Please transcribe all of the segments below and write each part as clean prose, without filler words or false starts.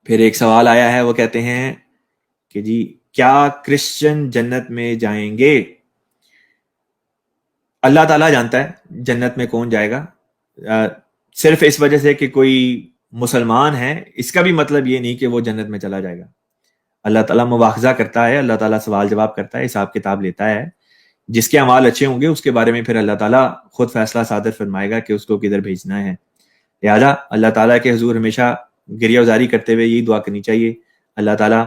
پھر ایک سوال آیا ہے، وہ کہتے ہیں کہ جی کیا کرسچن جنت میں جائیں گے؟ اللہ تعالیٰ جانتا ہے جنت میں کون جائے گا. صرف اس وجہ سے کہ کوئی مسلمان ہے اس کا بھی مطلب یہ نہیں کہ وہ جنت میں چلا جائے گا. اللہ تعالیٰ مواخذہ کرتا ہے، اللہ تعالیٰ سوال جواب کرتا ہے، حساب کتاب لیتا ہے. جس کے اعمال اچھے ہوں گے اس کے بارے میں پھر اللہ تعالیٰ خود فیصلہ صادر فرمائے گا کہ اس کو کدھر بھیجنا ہے. لہٰذا اللہ تعالیٰ کے حضور ہمیشہ گریہ وزاری کرتے ہوئے یہی دعا کرنی چاہیے، اللہ تعالیٰ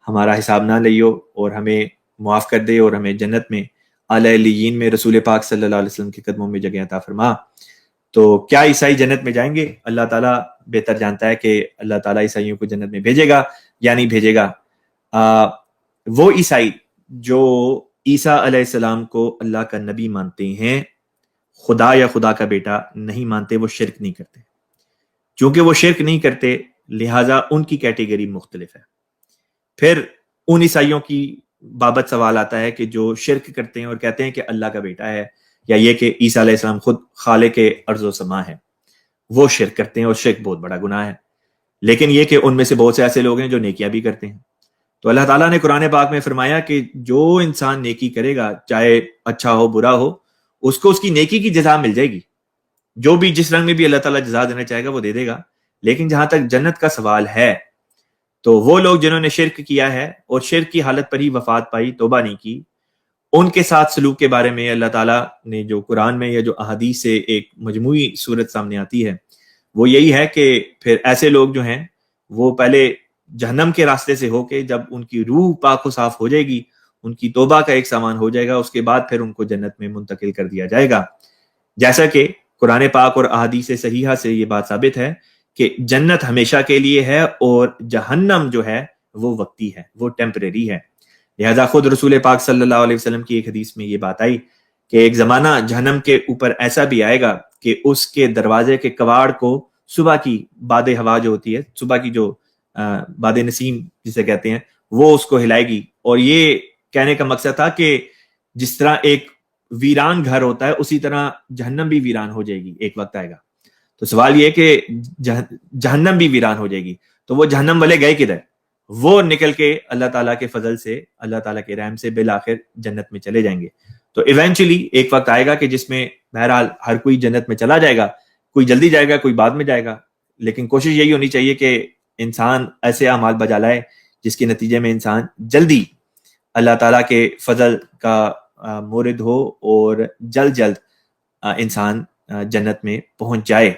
ہمارا حساب نہ لیو اور ہمیں معاف کر دے اور ہمیں جنت میں اعلیٰ علیین میں رسول پاک صلی اللہ علیہ وسلم کے قدموں میں جگہ عطا فرما. تو کیا عیسائی جنت میں جائیں گے؟ اللہ تعالیٰ بہتر جانتا ہے کہ اللہ تعالیٰ عیسائیوں کو جنت میں بھیجے گا یا نہیں بھیجے گا. وہ عیسائی جو عیسیٰ علیہ السلام کو اللہ کا نبی مانتے ہیں، خدا یا خدا کا بیٹا نہیں مانتے، وہ شرک نہیں کرتے. چونکہ وہ شرک نہیں کرتے لہٰذا ان کی کیٹیگری مختلف ہے. پھر ان عیسائیوں کی بابت سوال آتا ہے کہ جو شرک کرتے ہیں اور کہتے ہیں کہ اللہ کا بیٹا ہے، یا یہ کہ عیسیٰ علیہ السلام خود خالق ارض و سما ہے، وہ شرک کرتے ہیں اور شرک بہت بڑا گناہ ہے. لیکن یہ کہ ان میں سے بہت سے ایسے لوگ ہیں جو نیکیاں بھی کرتے ہیں. تو اللہ تعالیٰ نے قرآن پاک میں فرمایا کہ جو انسان نیکی کرے گا، چاہے اچھا ہو برا ہو، اس کو اس کی نیکی کی جزا مل جائے گی. جو بھی جس رنگ میں بھی اللہ تعالیٰ جزا دینا چاہے گا وہ دے دے گا. لیکن جہاں تک جنت کا سوال ہے تو وہ لوگ جنہوں نے شرک کیا ہے اور شرک کی حالت پر ہی وفات پائی، توبہ نہیں کی، ان کے ساتھ سلوک کے بارے میں اللہ تعالیٰ نے جو قرآن میں یا جو احادیث سے ایک مجموعی صورت سامنے آتی ہے وہ یہی ہے کہ پھر ایسے لوگ جو ہیں وہ پہلے جہنم کے راستے سے ہو کے جب ان کی روح پاک و صاف ہو جائے گی، ان کی توبہ کا ایک سامان ہو جائے گا، اس کے بعد پھر ان کو جنت میں منتقل کر دیا جائے گا. جیسا کہ قرآن پاک اور احادیث صحیحہ سے یہ بات ثابت ہے کہ جنت ہمیشہ کے لیے ہے اور جہنم جو ہے وہ وقتی ہے، وہ ٹیمپریری ہے. لہذا خود رسول پاک صلی اللہ علیہ وسلم کی ایک حدیث میں یہ بات آئی کہ ایک زمانہ جہنم کے اوپر ایسا بھی آئے گا کہ اس کے دروازے کے کواڑ کو صبح کی باد ہوا جو ہوتی ہے، صبح کی جو باد نسیم جسے کہتے ہیں، وہ اس کو ہلائے گی. اور یہ کہنے کا مقصد تھا کہ جس طرح ایک ویران گھر ہوتا ہے اسی طرح جہنم بھی ویران ہو جائے گی، ایک وقت آئے گا. تو سوال یہ کہ جہنم بھی ویران ہو جائے گی، تو وہ جہنم والے گئے کدھر؟ وہ نکل کے اللہ تعالیٰ کے فضل سے، اللہ تعالیٰ کے رحم سے بالآخر جنت میں چلے جائیں گے. تو ایونچولی ایک وقت آئے گا کہ جس میں بہرحال ہر کوئی جنت میں چلا جائے گا، کوئی جلدی جائے گا، کوئی بعد میں جائے گا. لیکن کوشش یہی ہونی چاہیے کہ انسان ایسے اعمال بجا لائے جس کے نتیجے میں انسان جلدی اللہ تعالیٰ کے فضل کا مورد ہو اور جلد انسان جنت میں پہنچ جائے.